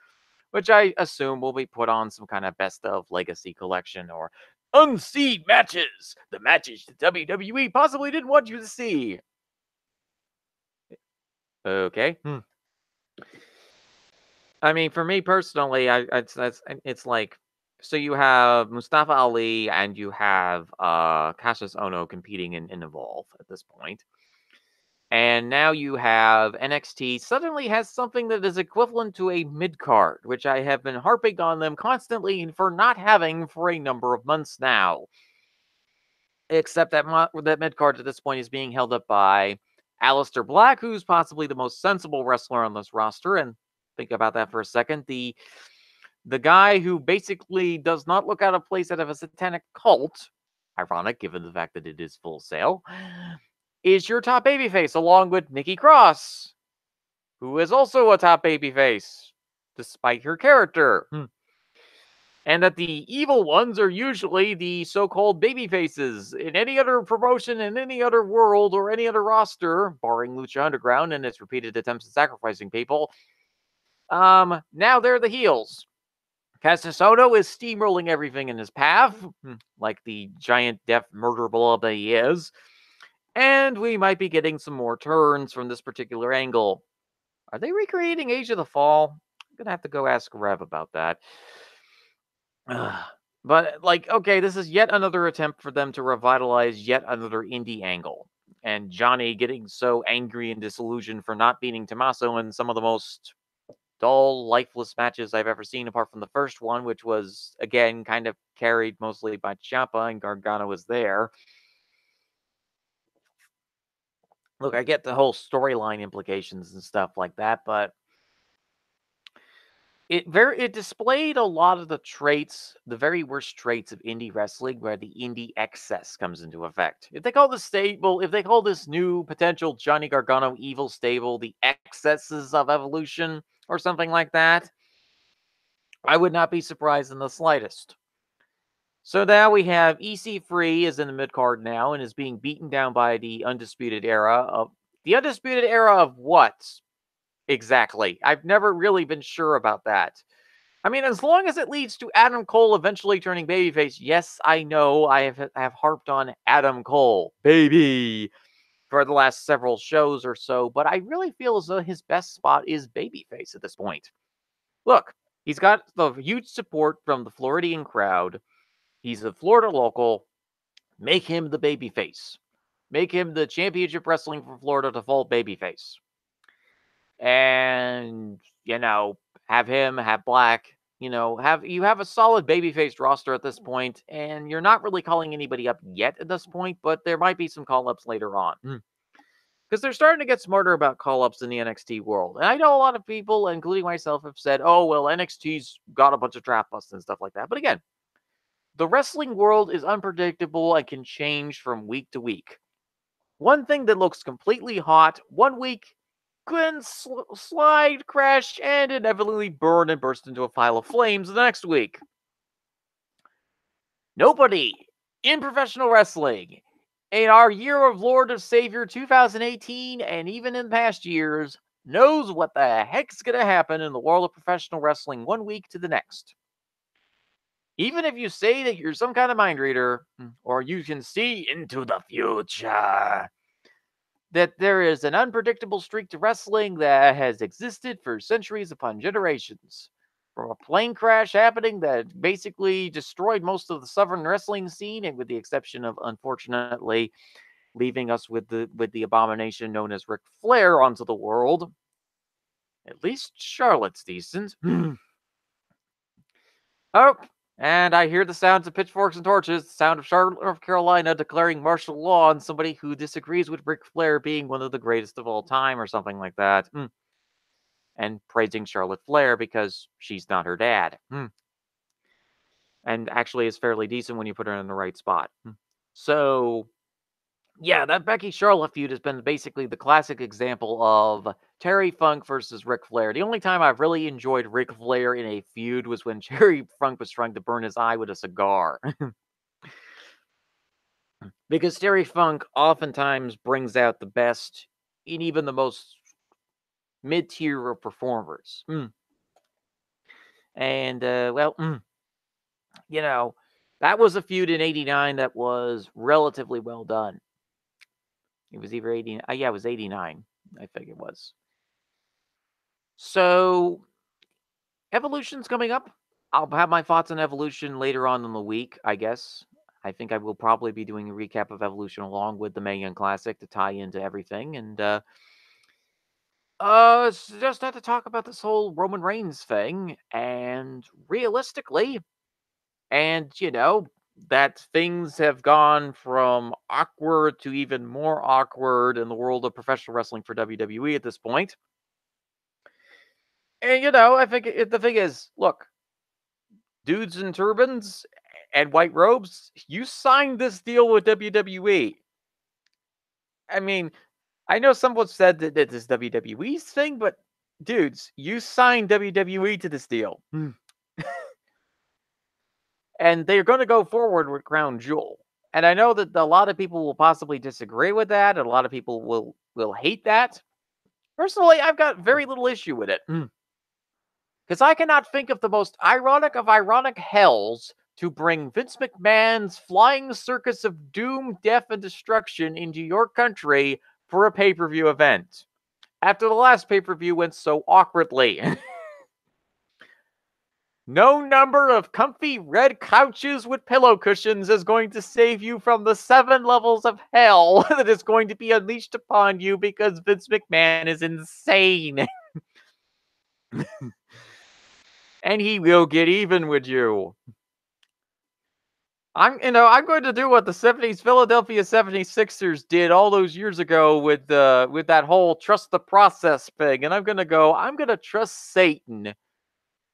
Speaker 1: which I assume will be put on some kind of best of Legacy collection or unseen matches, the matches that WWE possibly didn't want you to see. Okay. I mean, for me personally, it's like, so you have Mustafa Ali and you have Cassius Ohno competing in Evolve at this point. And now you have NXT suddenly has something that is equivalent to a mid-card, which I have been harping on them constantly for not having for a number of months now. Except that that mid-card at this point is being held up by Aleister Black, who's possibly the most sensible wrestler on this roster. And think about that for a second. The guy who basically does not look out of place out of a satanic cult, ironic given the fact that it is Full Sail, is your top babyface, along with Nikki Cross, who is also a top babyface, despite her character. And that the evil ones are usually the so-called babyfaces. In any other promotion, in any other world, or any other roster, barring Lucha Underground and its repeated attempts at sacrificing people, now they're the heels. Cassius Ohno is steamrolling everything in his path, like the giant death murder blob that he is. And we might be getting some more turns from this particular angle. Are they recreating Age of the Fall? I'm going to have to go ask Rev about that. But, like, okay, this is yet another attempt for them to revitalize yet another indie angle. And Johnny getting so angry and disillusioned for not beating Tommaso in some of the most dull, lifeless matches I've ever seen, apart from the first one, which was, again, kind of carried mostly by Ciampa, and Gargano was there. Look, I get the whole storyline implications and stuff like that, but it displayed a lot of the traits, the very worst traits of indie wrestling, where the indie excess comes into effect. If they call this stable, if they call this new potential Johnny Gargano evil stable the excesses of evolution or something like that, I would not be surprised in the slightest. So now we have EC3 is in the mid card now and is being beaten down by the Undisputed Era of what? Exactly. I've never really been sure about that. I mean, as long as it leads to Adam Cole eventually turning babyface, yes, I know I have harped on Adam Cole, baby, for the last several shows or so, but I really feel as though his best spot is babyface at this point. Look, he's got the huge support from the Floridian crowd. He's a Florida local. Make him the babyface. Make him the championship wrestling for Florida default babyface. And, have him, have Black, have a solid babyface roster at this point, and you're not really calling anybody up yet at this point, but there might be some call-ups later on. Because they're starting to get smarter about call-ups in the NXT world. And I know a lot of people, including myself, have said, oh, well, NXT's got a bunch of draft busts and stuff like that. But again, the wrestling world is unpredictable and can change from week to week. One thing that looks completely hot one week then slide, crash, and inevitably burn and burst into a pile of flames the next week. Nobody in professional wrestling in our year of Lord of Savior 2018 and even in past years knows what the heck's going to happen in the world of professional wrestling one week to the next. Even if you say that you're some kind of mind reader, or you can see into the future, that there is an unpredictable streak to wrestling that has existed for centuries upon generations. From a plane crash happening that basically destroyed most of the Southern wrestling scene, and with the exception of, unfortunately, leaving us with the abomination known as Ric Flair onto the world. At least Charlotte's decent. Oh, and I hear the sounds of pitchforks and torches, the sound of Charlotte, North Carolina declaring martial law on somebody who disagrees with Ric Flair being one of the greatest of all time or something like that. And praising Charlotte Flair because she's not her dad. And actually is fairly decent when you put her in the right spot. So, yeah, that Becky Charlotte feud has been basically the classic example of Terry Funk versus Ric Flair. The only time I've really enjoyed Ric Flair in a feud was when Terry Funk was trying to burn his eye with a cigar. Because Terry Funk oftentimes brings out the best in even the most mid-tier of performers. And, that was a feud in 89 that was relatively well done. It was either 80. Yeah, it was 89. I think it was. So, Evolution's coming up. I'll have my thoughts on Evolution later on in the week, I guess. I think I will probably be doing a recap of Evolution along with the Mae Young Classic to tie into everything. And, just had to talk about this whole Roman Reigns thing. And realistically, and, that things have gone from awkward to even more awkward in the world of professional wrestling for WWE at this point. And, I think the thing is, look, dudes in turbans and white robes, you signed this deal with WWE. I mean, I know someone said that this is WWE's thing, but dudes, you signed WWE to this deal. And they're going to go forward with Crown Jewel. And I know that a lot of people will possibly disagree with that, and a lot of people will hate that. Personally, I've got very little issue with it. Because I cannot think of the most ironic of ironic hells to bring Vince McMahon's flying circus of doom, death, and destruction into your country for a pay-per-view event. After the last pay-per-view went so awkwardly. No number of comfy red couches with pillow cushions is going to save you from the 7 levels of hell that is going to be unleashed upon you because Vince McMahon is insane. And he will get even with you. I'm going to do what the Philadelphia 76ers did all those years ago with that whole trust the process thing. And I'm going to trust Satan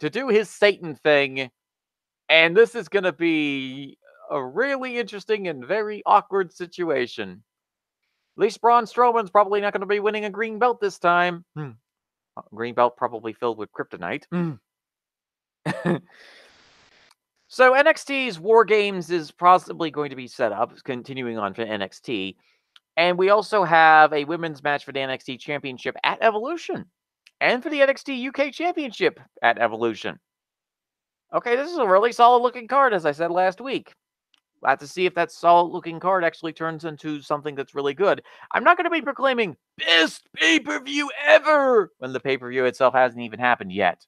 Speaker 1: to do his Satan thing. And this is going to be a really interesting and very awkward situation. At least Braun Strowman's probably not going to be winning a green belt this time. Green belt probably filled with kryptonite. So NXT's War Games is possibly going to be set up, continuing on for NXT. And we also have a women's match for the NXT Championship at Evolution. And for the NXT UK Championship at Evolution. Okay, this is a really solid looking card, as I said last week. We'll have to see if that solid looking card actually turns into something that's really good. I'm not going to be proclaiming best pay-per-view ever when the pay-per-view itself hasn't even happened yet.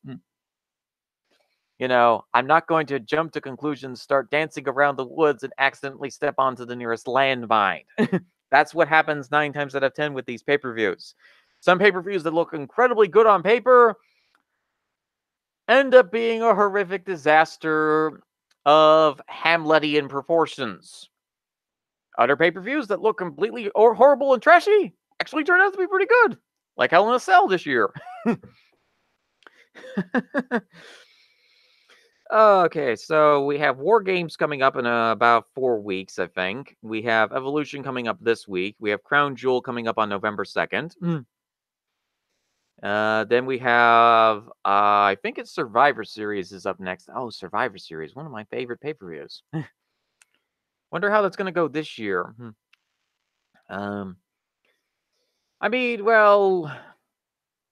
Speaker 1: I'm not going to jump to conclusions, start dancing around the woods, and accidentally step onto the nearest landmine. That's what happens 9 times out of 10 with these pay-per-views. Some pay-per-views that look incredibly good on paper end up being a horrific disaster of Hamletian proportions. Other pay-per-views that look completely horrible and trashy actually turn out to be pretty good. Like Hell in a Cell this year. Okay, so we have War Games coming up in about 4 weeks, I think. We have Evolution coming up this week. We have Crown Jewel coming up on November 2nd. Then we have, I think it's Survivor Series is up next. Oh, Survivor Series, one of my favorite pay-per-views. Wonder how that's gonna go this year. Um, I mean, well,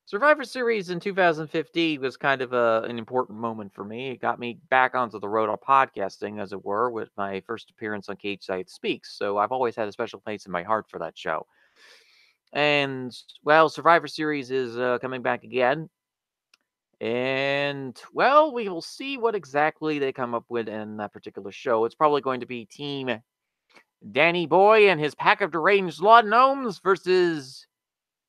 Speaker 1: Survivor Series in 2015 was kind of an important moment for me. It got me back onto the road of podcasting, as it were, with my first appearance on Cage Side Speaks. So I've always had a special place in my heart for that show. And well, Survivor Series is coming back again. And well, we will see what exactly they come up with in that particular show. It's probably going to be Team Danny Boy and his pack of deranged law gnomes versus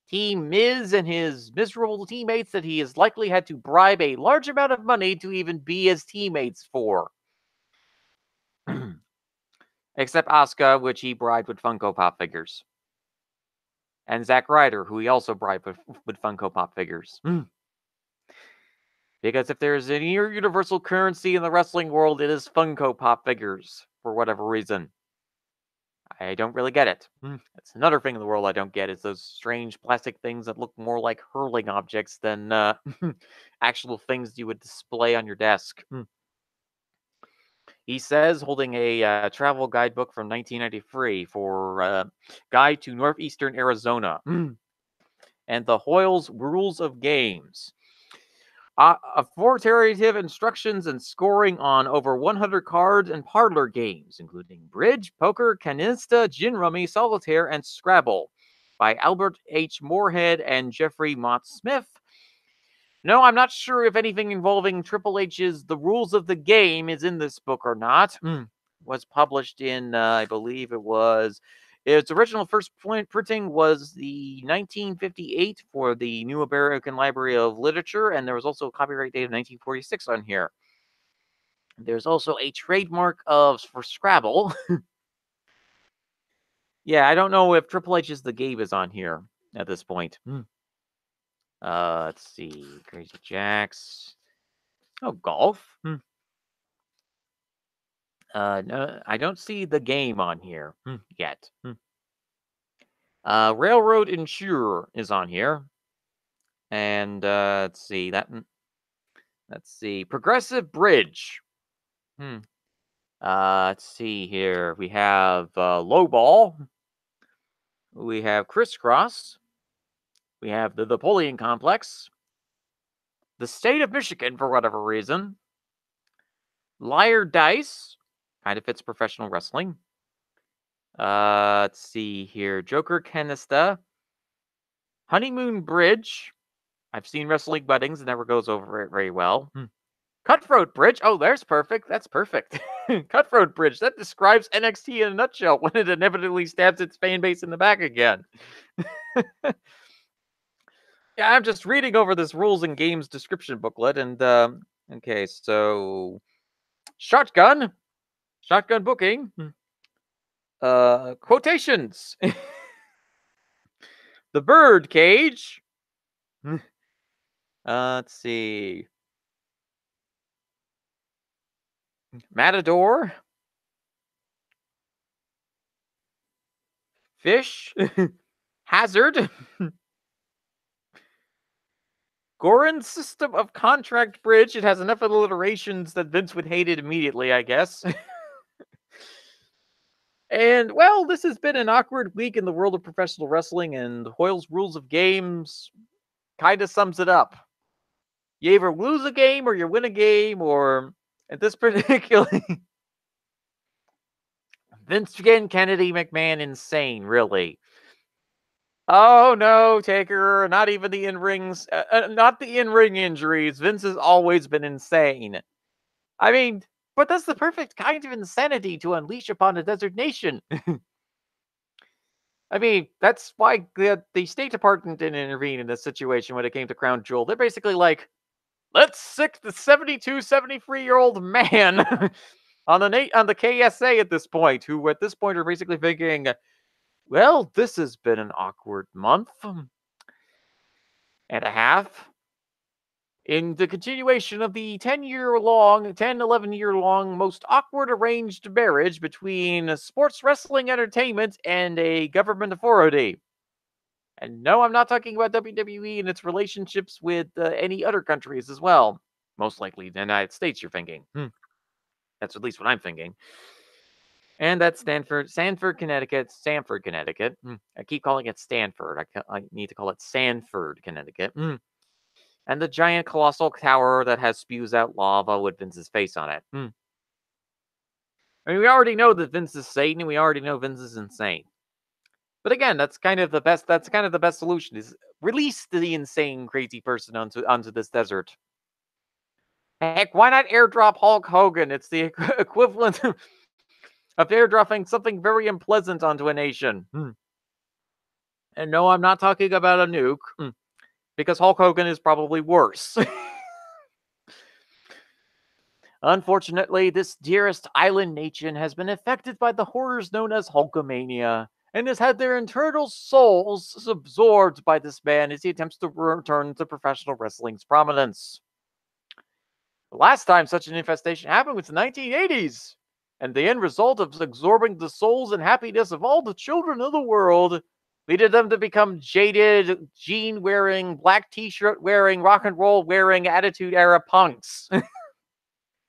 Speaker 1: Team Miz and his miserable teammates that he has likely had to bribe a large amount of money to even be his teammates for. Except Asuka, which he bribed with Funko Pop figures. And Zack Ryder, who he also bribed with Funko Pop figures. Because if there's any universal currency in the wrestling world, it is Funko Pop figures, for whatever reason. I don't really get it. That's another thing in the world I don't get is those strange plastic things that look more like hurling objects than actual things you would display on your desk. He says, holding a travel guidebook from 1993 for Guide to Northeastern Arizona and the Hoyle's Rules of Games. Authoritative instructions and scoring on over 100 cards and parlor games, including Bridge, Poker, Canista, Gin Rummy, Solitaire, and Scrabble, by Albert H. Moorhead and Jeffrey Mott Smith. No, I'm not sure if anything involving Triple H's The Rules of the Game is in this book or not. Was published in, I believe it was its original first printing was the 1958 for the New American Library of Literature, and there was also a copyright date of 1946 on here. There's also a trademark for Scrabble. Yeah, I don't know if Triple H's The Game is on here at this point. Let's see. Crazy Jacks. Oh, golf. No, I don't see The Game on here yet. Railroad Insurer is on here. And let's see that. Let's see. Progressive Bridge. Let's see here. We have Lowball. We have Crisscross. We have the Napoleon Complex. The State of Michigan, for whatever reason. Liar Dice. Kind of fits professional wrestling. Let's see here. Joker Canista. Honeymoon Bridge. I've seen Wrestling Weddings. It never goes over it very well. Cutthroat Bridge. Oh, there's perfect. That's perfect. Cutthroat Bridge. That describes NXT in a nutshell when it inevitably stabs its fan base in the back again. Yeah, I'm just reading over this rules and games description booklet, and okay, so shotgun booking, quotations, the bird cage. Let's see, matador, fish, hazard. Goran's system of contract bridge. It has enough alliterations that Vince would hate it immediately, I guess. And, well, this has been an awkward week in the world of professional wrestling, and Hoyle's Rules of Games kind of sums it up. You either lose a game or you win a game, or at this particular... Vince again, Kennedy, McMahon, insane, really. Oh no, Taker! Not even the in-rings, not the in-ring injuries. Vince has always been insane. I mean, but that's the perfect kind of insanity to unleash upon a desert nation. I mean, that's why the State Department didn't intervene in this situation when it came to Crown Jewel. They're basically like, let's sick the 72, 73-year-old man on the KSA at this point, who at this point are basically thinking, well, this has been an awkward month and a half. In the continuation of the 11-year-long most awkward arranged marriage between sports wrestling entertainment and a government authority. And no, I'm not talking about WWE and its relationships with any other countries as well. Most likely the United States, you're thinking. That's at least what I'm thinking. And that's Sanford, Connecticut. Sanford, Connecticut. I keep calling it Stanford. I need to call it Sanford, Connecticut. And the giant colossal tower that has spews out lava with Vince's face on it. I mean, we already know that Vince is Satan, and we already know Vince is insane. But again, that's kind of the best. That's kind of the best solution: is release the insane, crazy person onto this desert. Heck, why not airdrop Hulk Hogan? It's the equivalent of airdropping something very unpleasant onto a nation. And no, I'm not talking about a nuke, because Hulk Hogan is probably worse. Unfortunately, this dearest island nation has been affected by the horrors known as Hulkamania, and has had their internal souls absorbed by this man as he attempts to return to professional wrestling's prominence. The last time such an infestation happened was the 1980s, and the end result of absorbing the souls and happiness of all the children of the world leaded them to become jaded, jean wearing, black t shirt wearing, rock and roll wearing, attitude era punks.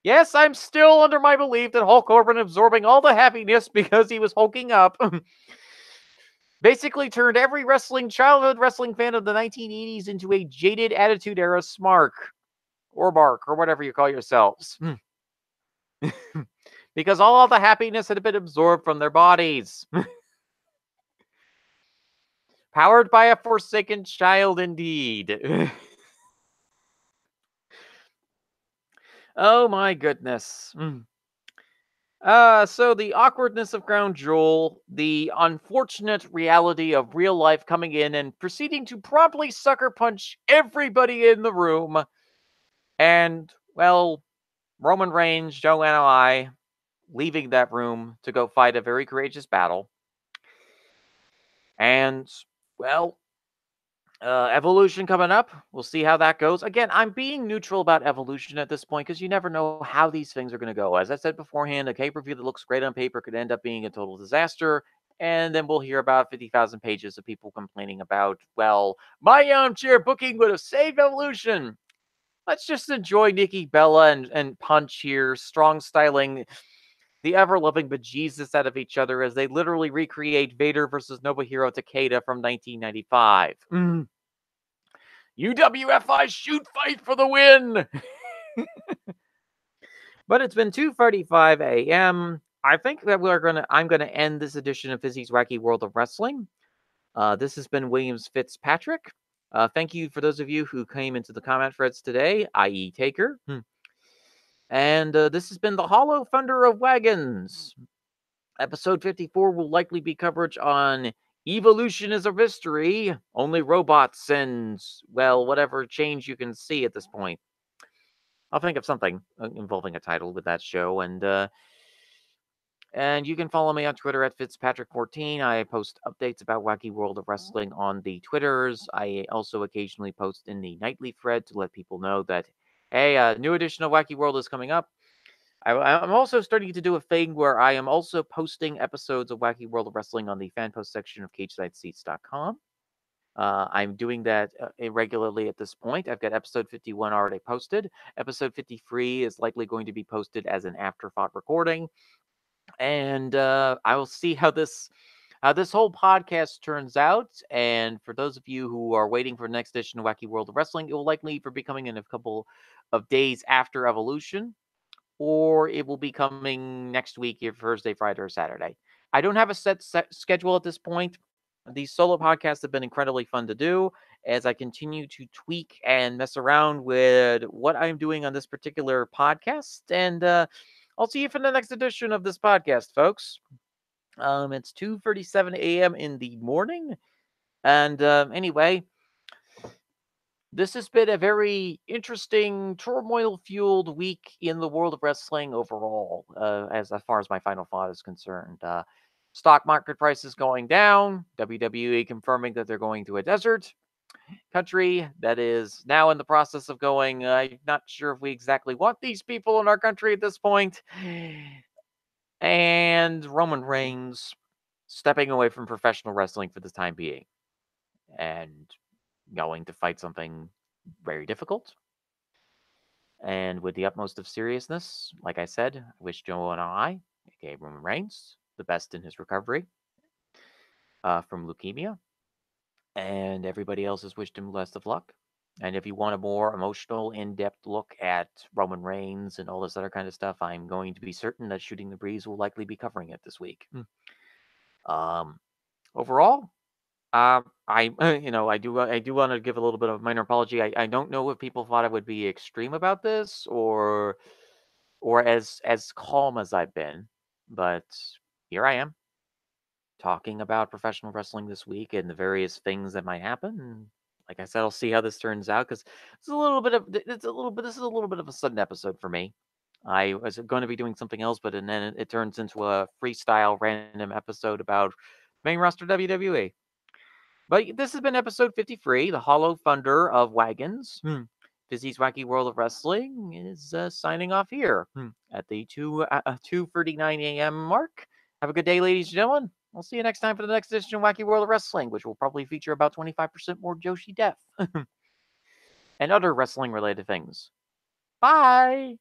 Speaker 1: Yes, I'm still under my belief that Hulk Hogan absorbing all the happiness because he was hulking up basically turned every childhood wrestling fan of the 1980s into a jaded attitude era smark or bark or whatever you call yourselves. Because all of the happiness had been absorbed from their bodies. Powered by a forsaken child indeed. Oh my goodness. So the awkwardness of Crown Jewel, the unfortunate reality of real life coming in and proceeding to promptly sucker punch everybody in the room, and, well, Roman Reigns, Joe and I leaving that room to go fight a very courageous battle. And, well, Evolution coming up. We'll see how that goes. Again, I'm being neutral about Evolution at this point because you never know how these things are going to go. As I said beforehand, a pay-per-view that looks great on paper could end up being a total disaster. And then we'll hear about 50,000 pages of people complaining about, well, my armchair booking would have saved Evolution. Let's just enjoy Nikki Bella and Punch here, strong styling the ever-loving bejesus out of each other as they literally recreate Vader versus Nobuhiro Takeda from 1995. UWFI shoot fight for the win! But it's been 2:35 a.m. I think that I'm gonna end this edition of Fizzy's Wacky World of Wrestling. This has been Williams Fitzpatrick. Thank you for those of you who came into the comment threads today, i.e. Taker. And this has been the Hollow Thunder of Wagons. Episode 54 will likely be coverage on Evolution is a Mystery, only robots and, well, whatever change you can see at this point. I'll think of something involving a title with that show, and you can follow me on Twitter at Fitzpatrick14. I post updates about Wacky World of Wrestling on the Twitters. I also occasionally post in the nightly thread to let people know that, hey, a new edition of Wacky World is coming up. I'm also starting to do a thing where I am also posting episodes of Wacky World of Wrestling on the fan post section of CagesideSeats.com. I'm doing that irregularly at this point. I've got episode 51 already posted. Episode 53 is likely going to be posted as an afterthought recording. And I will see how this whole podcast turns out. And for those of you who are waiting for the next edition of Wacky World of Wrestling, it will likely be coming in a couple of days after Evolution, or it will be coming next week, either Thursday, Friday, or Saturday. I don't have a set schedule at this point. These solo podcasts have been incredibly fun to do as I continue to tweak and mess around with what I'm doing on this particular podcast. And I'll see you for the next edition of this podcast, folks. It's 2:37 a.m. in the morning. And anyway, this has been a very interesting, turmoil-fueled week in the world of wrestling overall, as far as my final thought is concerned. Stock market prices going down, WWE confirming that they're going to a desert country that is now in the process of going, I'm not sure if we exactly want these people in our country at this point, and Roman Reigns stepping away from professional wrestling for the time being. and going to fight something very difficult. And with the utmost of seriousness, like I said, I wish Joe and I, aka Roman Reigns, the best in his recovery from leukemia. And everybody else has wished him best of luck. And if you want a more emotional, in-depth look at Roman Reigns and all this other kind of stuff, I'm going to be certain that Shooting the Breeze will likely be covering it this week. Um, Overall, I I do want to give a little bit of a minor apology. I don't know if people thought I would be extreme about this or as calm as I've been, but here I am talking about professional wrestling this week and the various things that might happen. And like I said, I'll see how this turns out because this is a little bit of a sudden episode for me. I was going to be doing something else, but and then it turns into a freestyle random episode about main roster WWE. But this has been episode 53, the Hollow Thunder of Wagons. Fizzy's Wacky World of Wrestling is signing off here at the 2:39 a.m. mark. Have a good day, ladies and gentlemen. I'll see you next time for the next edition of Wacky World of Wrestling, which will probably feature about 25% more Joshi death and other wrestling related things. Bye!